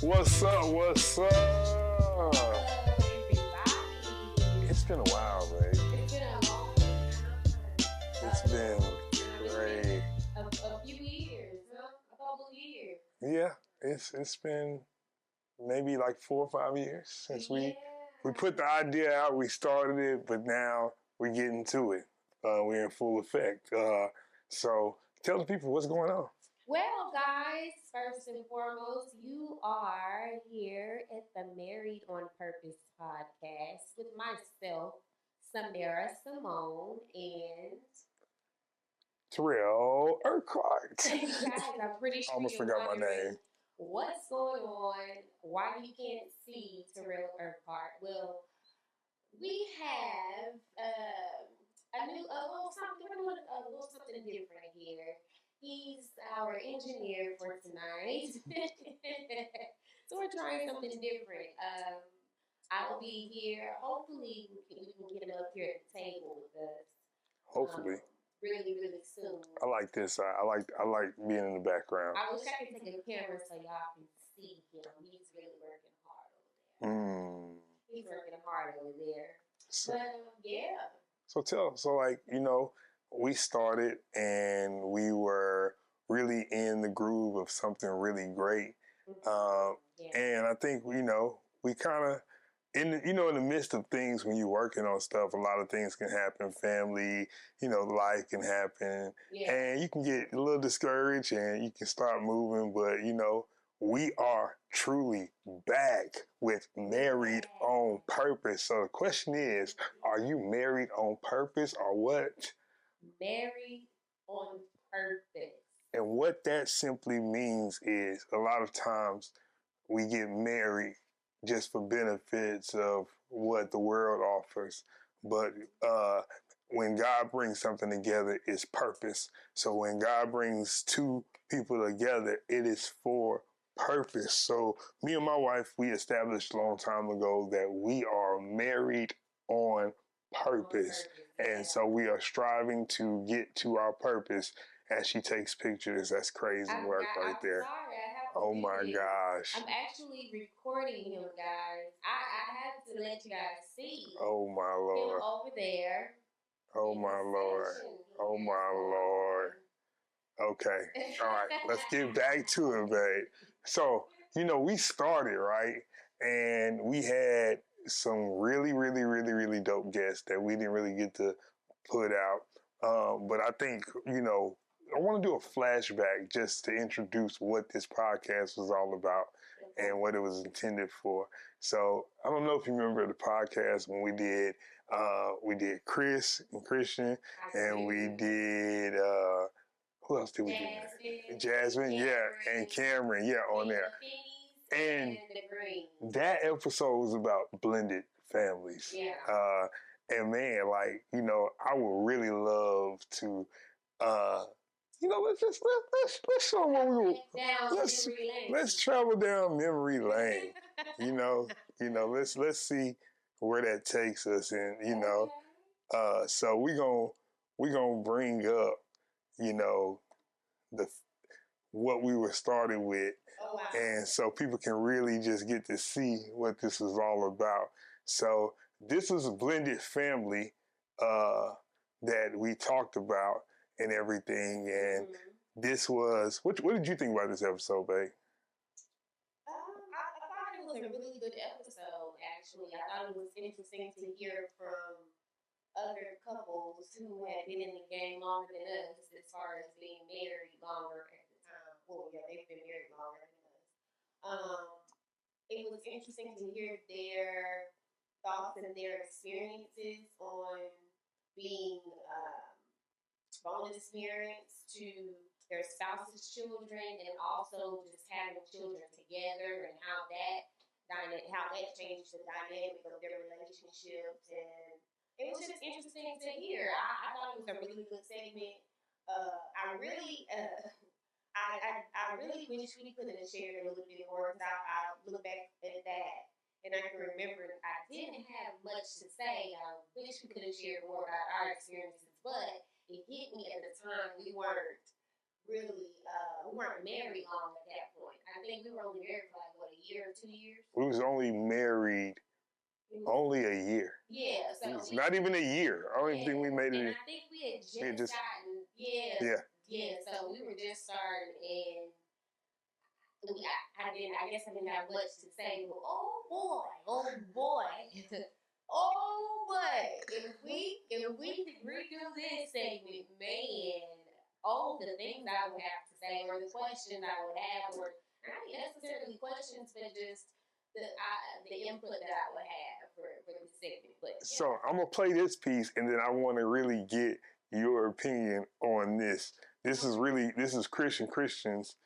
What's up? What's up? Everybody. It's been a while, babe. It's been a long time. It's been great. A few years, huh? A couple of years. Yeah, it's been maybe like 4 or 5 years since we put the idea out. We started it, but now we're getting to it. We're in full effect. So tell the people what's going on. Well, guys, first and foremost, you are here at the Married on Purpose podcast with myself, Samara Simone, and Tyrell Urquhart. guys, I'm pretty sure Almost you're forgot my wondering name. what's going on, why you can't see Tyrell Urquhart. Well, we have a little something different here. He's our engineer for tonight. So we're trying something different. I'll be here. Hopefully, we can get him up here at the table with us. Hopefully. Really, really soon. I like this. I like being in the background. I wish I could take a camera so y'all can see him. He's really working hard over there. He's working hard over there. So, But yeah. So we started and we were really in the groove of something really great. And I think, we kind of, in the midst of things when you're working on stuff, a lot of things can happen, family, life can happen, and you can get a little discouraged and you can start moving, but, we are truly back with Married on Purpose. So the question is, are you married on purpose or what? Married on purpose. And what that simply means is a lot of times we get married just for benefits of what the world offers. But when God brings something together, it's purpose. So when God brings two people together, it is for purpose. So me and my wife, we established a long time ago that we are married on purpose. And so we are striving to get to our purpose as she takes pictures. That's crazy work right there. Sorry, oh my gosh. I'm actually recording him, guys. I had to let you guys see. Oh my Lord. Him over there. Oh my Lord. Oh my Lord. Okay. All right. Let's get back to it, babe. So, we started, right? And we had some really, really, really, really dope guests that we didn't really get to put out. But I think, I want to do a flashback just to introduce what this podcast was all about and what it was intended for. So I don't know if you remember the podcast when we did Chris and Christian, and we did who else did we do? Jasmine, yeah, and Cameron, yeah, on there. And that episode was about blended families. Yeah. And man, I would really love to let's show them what we were. Let's travel down memory lane. Let's see where that takes us, and so we gonna bring up, what we were started with, and so people can really just get to see what this is all about. So this is a blended family that we talked about and everything, and this was, what did you think about this episode, babe? I thought it was a really good episode, actually. I thought it was interesting to hear from other couples who had been in the game longer than us as far as being married longer at the time. Well, yeah, they've been married longer than us. It was interesting to hear their thoughts and their experiences on being bonus parents to their spouse's children, and also just having children together, and how that changed the dynamic of their relationships. And it was just interesting to hear. I thought it was a really good segment. I really wish we could have shared a little bit more, because I look back at that and I can remember I didn't have much to say. I wish we could have shared more about our experiences, but it hit me at the time we weren't really, we weren't married long at that point. I think we were only married for like, what, a year or 2 years? We was only married only a year. Yeah. So it's not even a year. I don't even think we made it. And I think we had just gotten, yeah. So we were just starting, and I guess I didn't have much to say. But oh boy, oh boy. If we could redo this segment, man, all the things I would have to say, or the questions I would have, or not necessarily questions, but just the input that I would have for the segment. But so I'm gonna play this piece, and then I want to really get your opinion on this. This is Christian's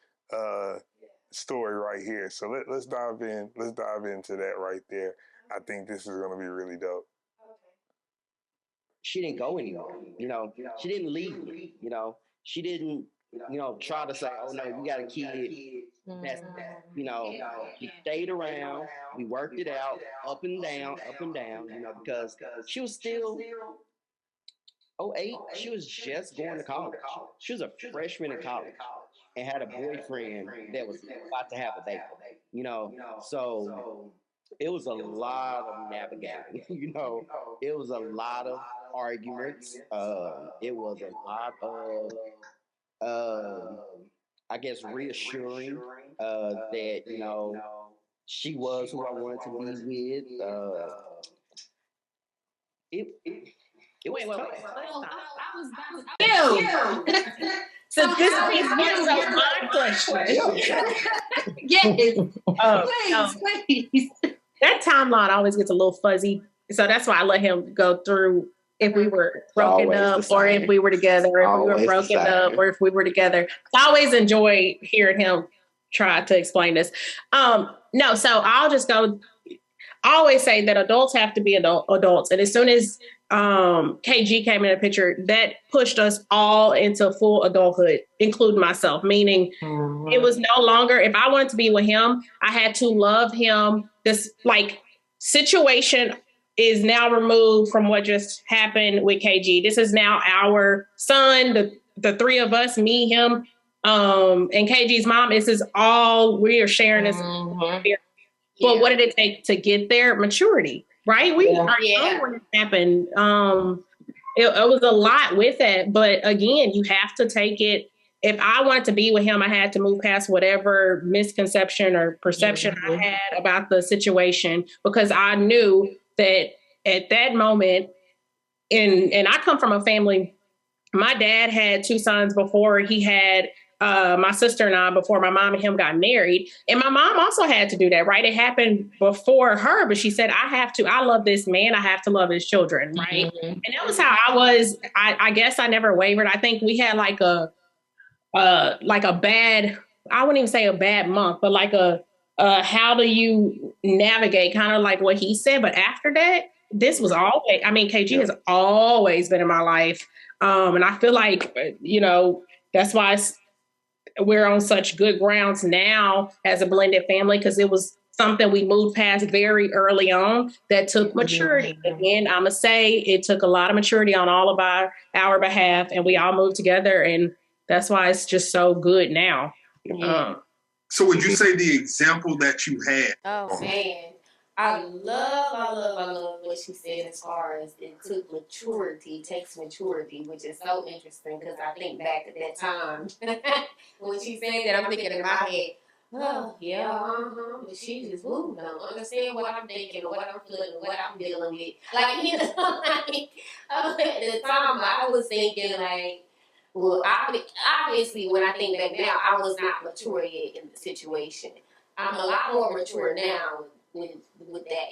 story right here. So let's dive in. Let's dive into that right there. I think this is gonna be really dope. She didn't go anywhere. She didn't leave. She didn't, try to say, oh no, you got a kid. That's, she stayed around. We worked it out, up and down, because she was still 08. She was just going to college. She was a freshman in college and had a boyfriend that was about to have a baby. So it was a lot of navigating. It was a lot of arguments. It was a lot of, I guess, reassuring that she was who I wanted to be with. It was tough. So this is my question. Yes. Please. That timeline always gets a little fuzzy. So that's why I let him go through if we were broken up or if we were together, if we were broken up or if we were together. I always enjoy hearing him try to explain this. No, so I'll just go. I always say that adults have to be adults. And as soon as KG came in the picture, that pushed us all into full adulthood, including myself, meaning it was no longer, if I wanted to be with him, I had to love him. This situation is now removed from what just happened with KG. This is now our son, the three of us, me, him, and KG's mom. This is all we are sharing this. But what did it take to get there? Maturity, right? We are young when it happened. It was a lot with that. But again, you have to take it. If I wanted to be with him, I had to move past whatever misconception or perception I had about the situation, because I knew that at that moment, and I come from a family, my dad had two sons before he had my sister and I, before my mom and him got married. And my mom also had to do that, right? It happened before her, but she said, I love this man. I have to love his children, right? And that was how I was. I guess I never wavered. I think we had like a bad, I wouldn't even say a bad month, but like how do you navigate, kind of like what he said. But after that, this was always, KG has always been in my life. And I feel like, that's why we're on such good grounds now as a blended family, because it was something we moved past very early on that took maturity. Again, I'm going to say it took a lot of maturity on all of our behalf, and we all moved together, and that's why it's just so good now. So would you say the example that you had? Oh, man. I love what she said as far as it took maturity, takes maturity, which is so interesting, because I think back at that time when she said that, I'm thinking in my head, oh, yeah, but she just don't understand what I'm thinking or what I'm feeling or what I'm dealing with. At the time I was thinking well, obviously when I think back now, I was not mature yet in the situation. I'm a lot more mature now with that,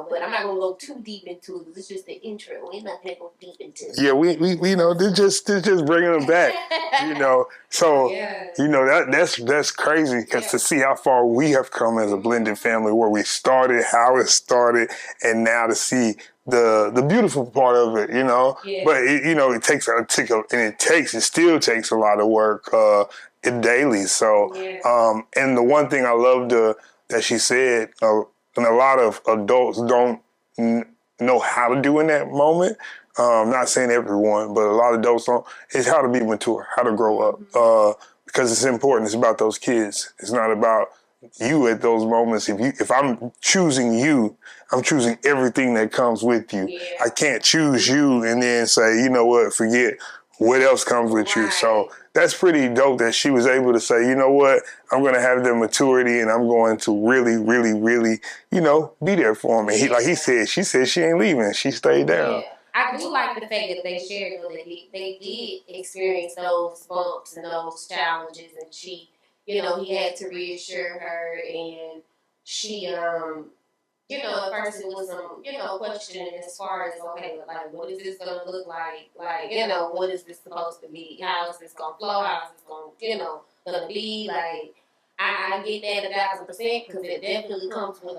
but I'm not gonna go too deep into it. It's just the intro. We're not gonna go deep into it. Yeah, we they're just bringing them back, So that's crazy, because to see how far we have come as a blended family, where we started, how it started, and now to see the beautiful part of it, But it still takes a lot of work daily. So and the one thing I loved that she said. And a lot of adults don't know how to do in that moment. not saying everyone, but a lot of adults don't, is how to be mature, how to grow up. Because it's important. It's about those kids. It's not about you at those moments. If I'm choosing you, I'm choosing everything that comes with you. Yeah. I can't choose you and then say, you know what, forget what else comes with you. So that's pretty dope that she was able to say, you know what, I'm going to have the maturity and I'm going to really, really, really, you know, be there for me. Like he said, she said she ain't leaving. She stayed down. Yeah. I do like the fact that they shared though that they did experience those bumps and those challenges, and she, you know, he had to reassure her, and she, you know, at first it was some, you know, questioning as far as, okay, like, what is this going to look like? Like, you know, what is this supposed to be? How is this going to flow? How is this going to, you know, going to be? Like, I get that 1,000% because it definitely comes with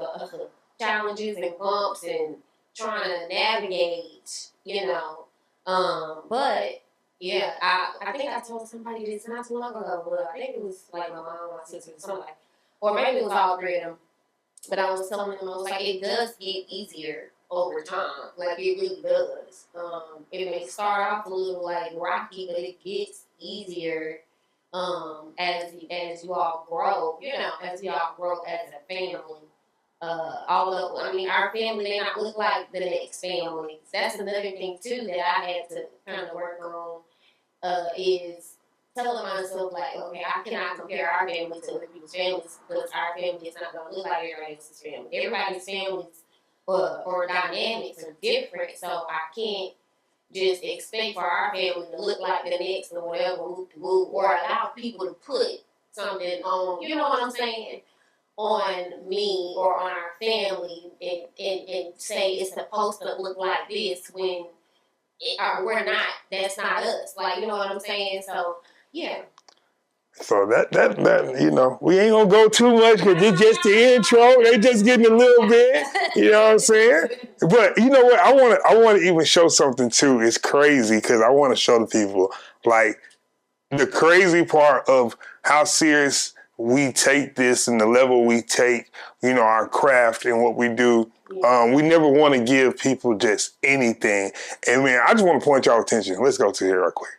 challenges and bumps and trying to navigate, you know. But, yeah, I think I told somebody this not too long ago, but I think it was like my mom, my sister, somebody, or maybe it was all three of them. But I was telling them, I was like, it does get easier over time. Like, it really does. It may start off a little, like, rocky, but it gets easier as you all grow, you know, as y'all grow as a family. Although, I mean, our family may not look like the next family. That's another thing, too, that I had to kind of work on is telling myself, like, okay, I cannot compare our family to other people's families because our family is not going to look like everybody else's family. Everybody's families or dynamics are different, so I can't just expect for our family to look like the next or whatever, or allow people to put something on, you know what I'm saying, on me or on our family and say it's supposed to look like this when we're not. That's not us. Like, you know what I'm saying? So, yeah. So that you know, we ain't gonna go too much because it's just the intro. They just getting a little bit, you know what I'm saying? But you know what? I want to even show something too. It's crazy because I want to show the people like the crazy part of how serious we take this and the level we take, you know, our craft and what we do. We never want to give people just anything. And man, I just want to point y'all attention. Let's go to here real quick.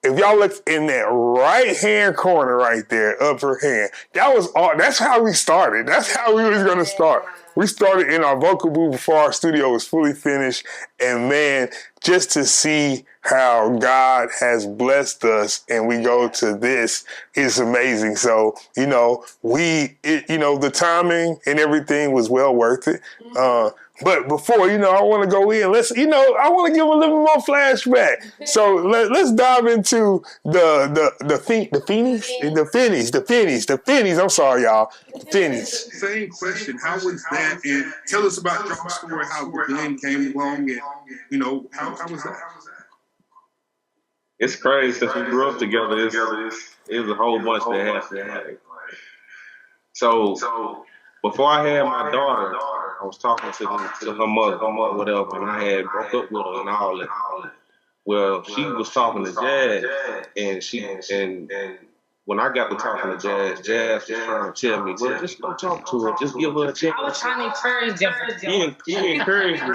If y'all look in that right-hand corner right there, upper hand, that was all. That's how we started. That's how we was going to start. We started in our vocal booth before our studio was fully finished. And man, just to see how God has blessed us and we go to this is amazing. So, you know, the timing and everything was well worth it. But before, you know, I want to go in. I want to give a little more flashback. So let's dive into the Finnies. I'm sorry, y'all. Finnies. Same question. How was that? And tell us about your story, how the band came along, and you know, how was that? It's crazy since we grew up together. It was a whole bunch that happened. So before I had my daughter, I was talking to her mother, or whatever, and I had broke up with her and all that. Well, she was talking to Jazz, and when I got to talking to Jazz was trying to tell me, well, just go talk to her, just give her a chance. I was trying to encourage him. He encouraged me.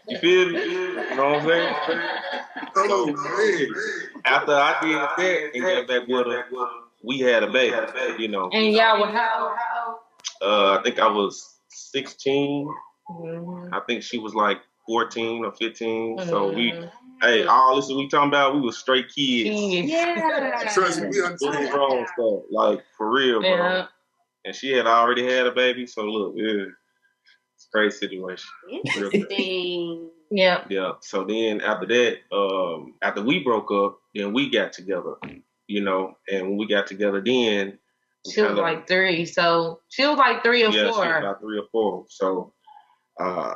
You feel me? You know what I'm saying? Oh, man. After I did that and got back with her, we had a baby, you know. And y'all were how old? I think I was 16. Mm-hmm. I think she was like 14 or 15. Mm-hmm. So all this we talking about, we was straight kids. Yeah. Trust me, we understand. Wrong stuff, like for real, bro. Yeah. And she had already had a baby, so look, it's a crazy situation. Interesting. Yeah. Yeah. So then after that, after we broke up, then we got together, you know, and when we got together then, she was like 3, so she was like 3 or 4. Yeah, she was about 3 or 4. So I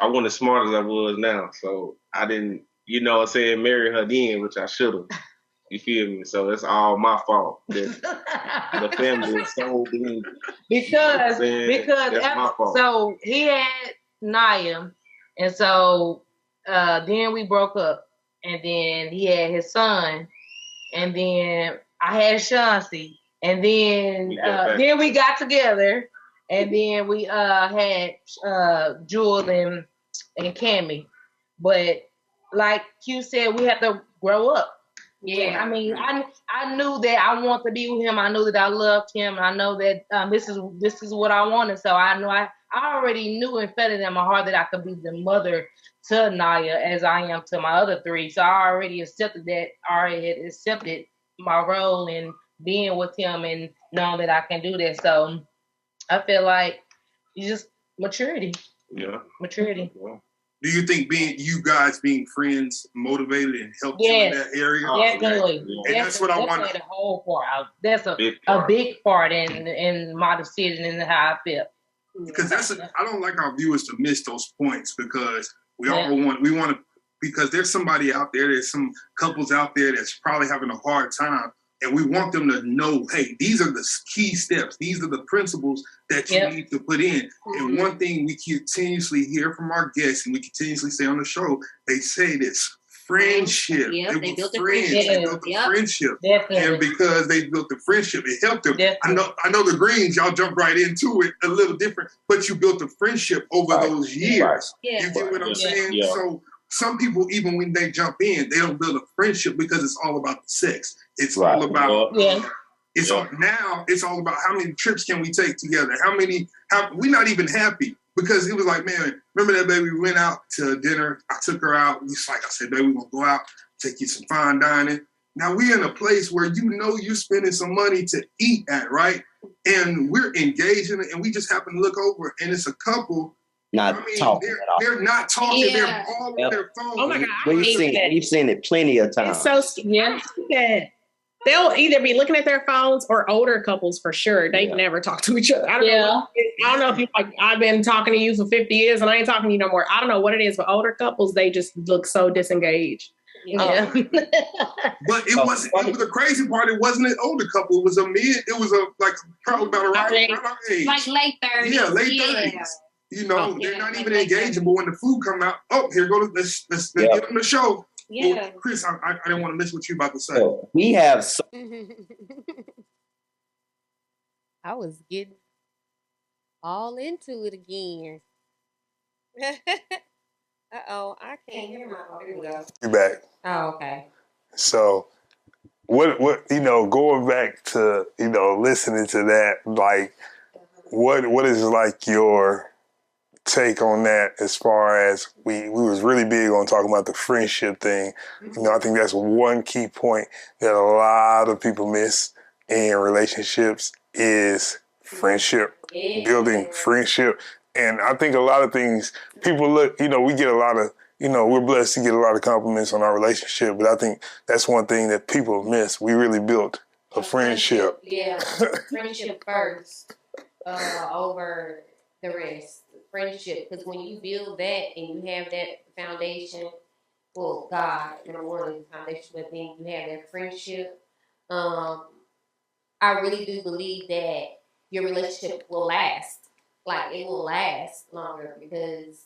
wasn't as smart as I was now. So I didn't, you know what I'm saying, marry her then, which I should have. You feel me? So that's all my fault. The family is so big. Because that's my fault. So he had Naya, and so then we broke up, and then he had his son, and then I had Chauncey, and then we got together, and then we had Jewel and Cammy. But like Q said, we have to grow up. Yeah. I mean, I knew that I want to be with him. I knew that I loved him. I know that this is what I wanted. So I know I already knew and felt it in my heart that I could be the mother to Naya as I am to my other three. So I already accepted that. I already had accepted my role in being with him and knowing that I can do that. So I feel like it's just maturity. Yeah. Maturity. Yeah. Do you think you guys being friends motivated and helped you in that area? Definitely. And that's what I want. The whole part. That's a big part in my decision and how I feel. Because I don't like our viewers to miss those points because we want to, because there's somebody out there, there's some couples out there that's probably having a hard time. And we want them to know, hey, these are the key steps. These are the principles that you need to put in. And one thing we continuously hear from our guests and we continuously say on the show, they say this, friendship. Yep, they built were friends. They built a friendship. Definitely. And because they built the friendship, it helped them. Definitely. I know the Greens, y'all jump right into it a little different, but you built a friendship over those years. Right. Yeah. You get what I'm saying? Yeah. So some people, even when they jump in, they don't build a friendship because it's all about the sex. It's all about now it's all about how many trips can we take together? We're not even happy because it was like, man, remember that baby? We went out to dinner. I took her out. I said, baby, we're gonna go out, take you some fine dining. Now we're in a place where you're spending some money to eat at, right? And we're engaged in it, and we just happen to look over, and it's a couple. Talking at all. They're not talking. Yeah. They're all on their phone. Oh my God, We've seen it plenty of times. It's so bad. They'll either be looking at their phones or older couples for sure. They never talk to each other. I don't know if you like. I've been talking to you for 50 years and I ain't talking to you no more. I don't know what it is, but older couples they just look so disengaged. Yeah. But it was the crazy part. It wasn't an older couple. It was a mid. It was probably about around our age, like late 30s. Yeah, late 30s. They're not even engaging. But when the food come out, here goes. Let's get on the show. Yeah. Well, Chris, I didn't want to miss what you about to say. We have. I was getting all into it again. Uh-oh, I can't hear my. Here we go. You're back. Oh, okay. So, what going back to listening to that, like, what is like your take on that as far as we was really big on talking about the friendship thing. I think that's one key point that a lot of people miss in relationships is friendship, building friendship. And I think a lot of things people look, we get a lot of, we're blessed to get a lot of compliments on our relationship, but I think that's one thing that people miss. We really built a friendship. Yeah, friendship first over the rest. Friendship, because when you build that and you have that foundation, well, God, number one is the foundation, but then you have that friendship. I really do believe that your relationship will last. Like, it will last longer because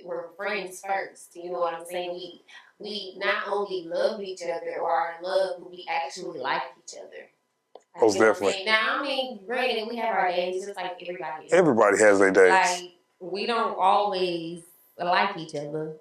we're friends first. You know what I'm saying? We not only love each other or are in love, but we actually like each other. Most definitely. Now, granted, we have our days just like everybody else. Everybody has their days. Like, we don't always like each other.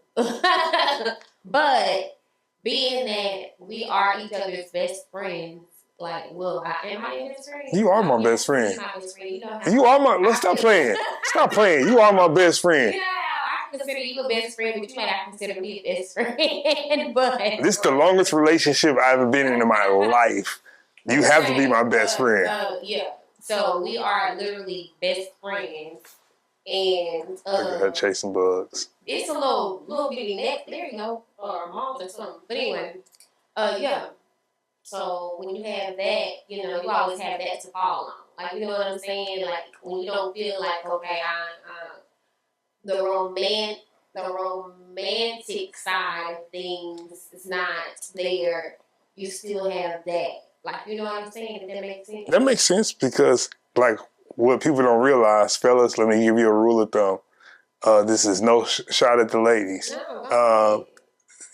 But being that we are each other's best friends, like, am I your best friend? You are my best friend. You're my best friend. Let's stop playing. Stop playing. You are my best friend. Yeah, I consider you a best friend, but you might not consider me a best friend. But this is the longest relationship I've ever been in my life. You have to be my best friend. Yeah. So we are literally best friends. And look at her chasing bugs. It's a little bitty neck. There you go. Or moth or something. But anyway, yeah. So when you have that, you always have that to fall on. Like, you know what I'm saying? Like, when you don't feel like, okay, the romantic side of things is not there, you still have that. Like, you know what I'm saying? If that makes sense. That makes sense because, like, what people don't realize, fellas, let me give you a rule of thumb. This is no shot at the ladies.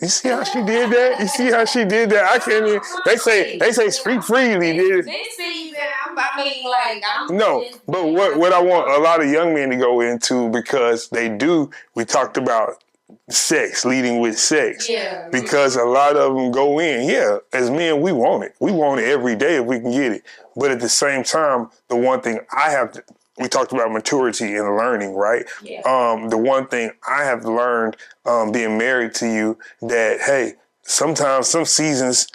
You see how she did that? I can't even. They say speak freely. No, but what I want a lot of young men to go into, because we talked about sex, leading with sex. Yeah. Because a lot of them go in. Yeah, as men, we want it. We want it every day if we can get it. But at the same time, the one thing we talked about maturity and learning, right? Yeah. The one thing I have learned being married to you that, hey, sometimes some seasons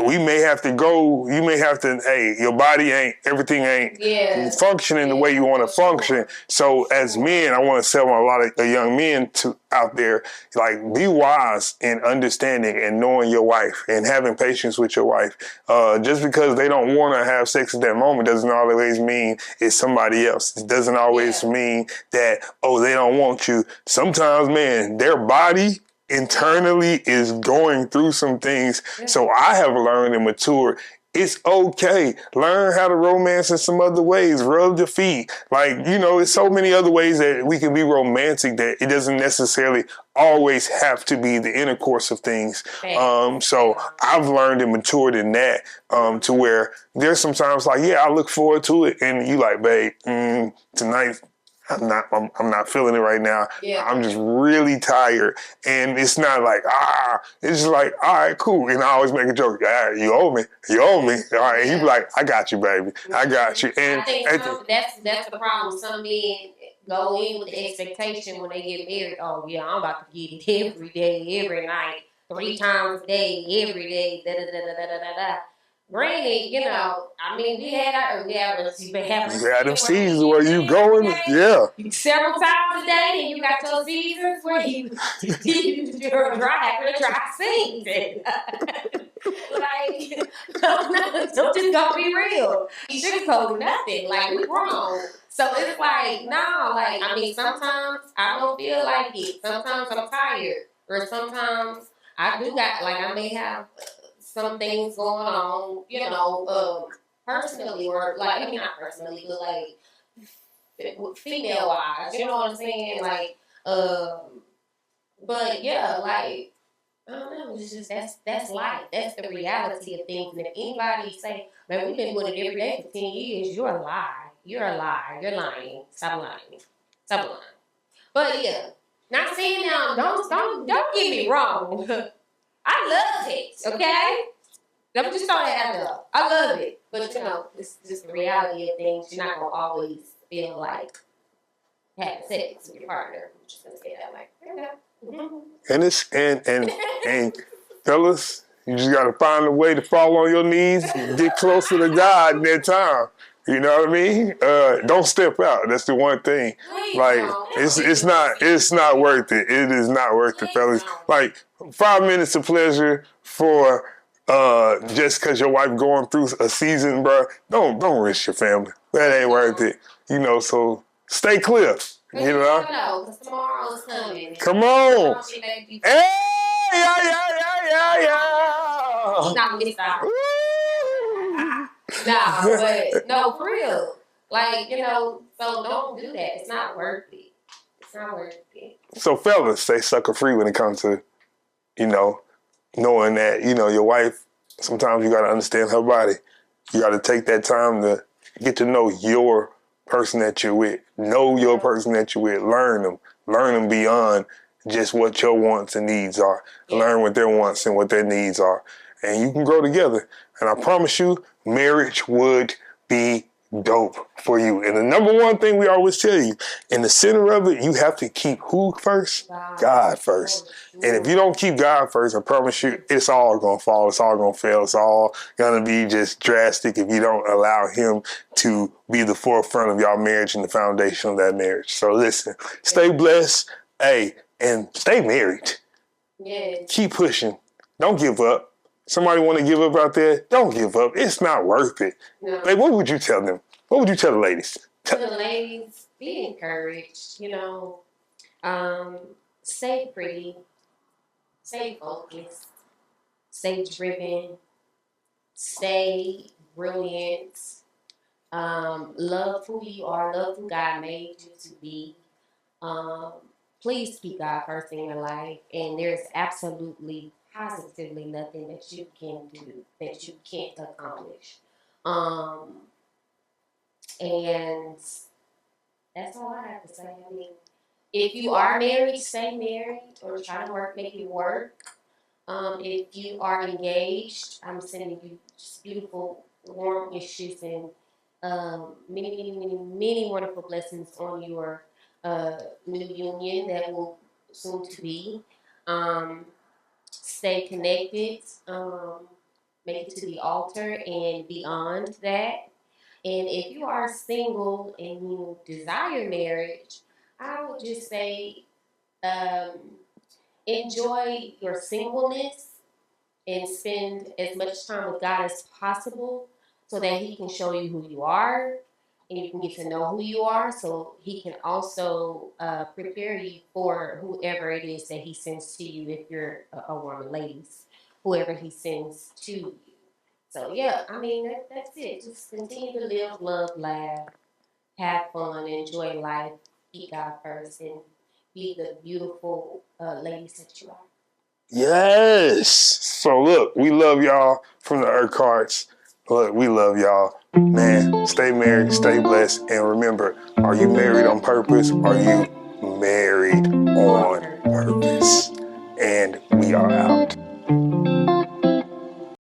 we may have to go, you may have to, hey, your body everything ain't functioning the way you want to function. So as men, I want to tell a lot of the young men out there, like, be wise in understanding and knowing your wife and having patience with your wife. Just because they don't want to have sex at that moment doesn't always mean it's somebody else. It doesn't always mean that, oh, they don't want you. Sometimes, man, their body internally is going through some things. So I have learned and matured. It's okay. Learn how to romance in some other ways. Rub your feet. Like, it's so many other ways that we can be romantic that it doesn't necessarily always have to be the intercourse of things. So I've learned and matured in that to where there's sometimes like, yeah, I look forward to it. And you like, babe, tonight, I'm not feeling it right now. Yeah. I'm just really tired. And it's not like, it's just like, all right, cool. And I always make a joke, you owe me. All right. And you be like, I got you, baby. I got you. And I think that's the problem. Some men go in with the expectation when they get married, oh yeah, I'm about to get it every day, every night, 3 times a day, every day, da-da-da-da-da-da-da. Granted, I mean, we had them seasons where you going, several times a day, and you got your seasons where you're dry season. Like, I'm just gonna be real. You sugarcoat nothing. Like, we grown. So it's like, no, like, I mean, sometimes I don't feel like it. Sometimes I'm tired. Or sometimes I do got, like, I may have some things going on, personally, or like, I mean, not personally, but like female wise, you know what I'm saying? Like, but yeah, like, I don't know, it's just that's life. That's the reality of things. And if anybody say, man, we've been with it every day for 10 years, you're a lie. You're a liar. You're lying. Stop lying. Stop lying. But yeah, not saying now, don't get me wrong. I love it, okay? I'm just throwing that out there. I love it. But it's just the reality of things. You're not gonna always feel like having sex with your partner. I'm just gonna say that like, And it's and fellas, you just gotta find a way to fall on your knees and get closer to God in that time. You know what I mean? Don't step out. That's the one thing. Like, it's not worth it. It is not worth it, fellas. Like, 5 minutes of pleasure for just because your wife going through a season, bro. Don't risk your family. That ain't worth it. So stay clear. Because tomorrow's coming. Come on. Hey, yeah. Not miss out. But no, for real. Like, so don't do that. It's not worth it. It's not worth it. So fellas, stay sucker free when it comes to, knowing that, your wife, sometimes you got to understand her body. You got to take that time to get to know your person that you're with. Know your person that you're with. Learn them. Learn them beyond just what your wants and needs are. Yeah. Learn what their wants and what their needs are. And you can grow together. And I promise you, marriage would be dope for you. And the number one thing we always tell you, in the center of it, you have to keep who first? God first. And if you don't keep God first, I promise you, it's all going to fall. It's all going to fail. It's all going to be just drastic if you don't allow him to be the forefront of y'all marriage and the foundation of that marriage. So listen, stay blessed, and stay married. Yeah. Keep pushing. Don't give up. Somebody want to give up out there? Don't give up. It's not worth it. No. Like, what would you tell them? What would you tell the ladies? To the ladies, be encouraged. Stay pretty, stay focused, stay driven, stay brilliant. Love who you are. Love who God made you to be. Please keep God first in your life, and there's absolutely, positively nothing that you can do that you can't accomplish. And that's all I have to say. I mean, If you are married, stay married or try to make it work. If you are engaged, I'm sending you just beautiful, warm wishes and many, many, many, many wonderful blessings on your new union that will soon to be. Stay connected. Make it to the altar and beyond that. And if you are single and you desire marriage, I would just say um, enjoy your singleness and spend as much time with God as possible so that He can show you who you are and you can get to know who you are so He can also prepare you for whoever it is that He sends to you if you're a woman, ladies, whoever He sends to you. So, yeah, I mean, that's it. Just continue to live, love, laugh, have fun, enjoy life, keep God first, and be the beautiful ladies that you are. Yes. So look, we love y'all from the Urquharts. Look, we love y'all. Man, stay married, stay blessed, and remember, are you married on purpose? Are you married on purpose?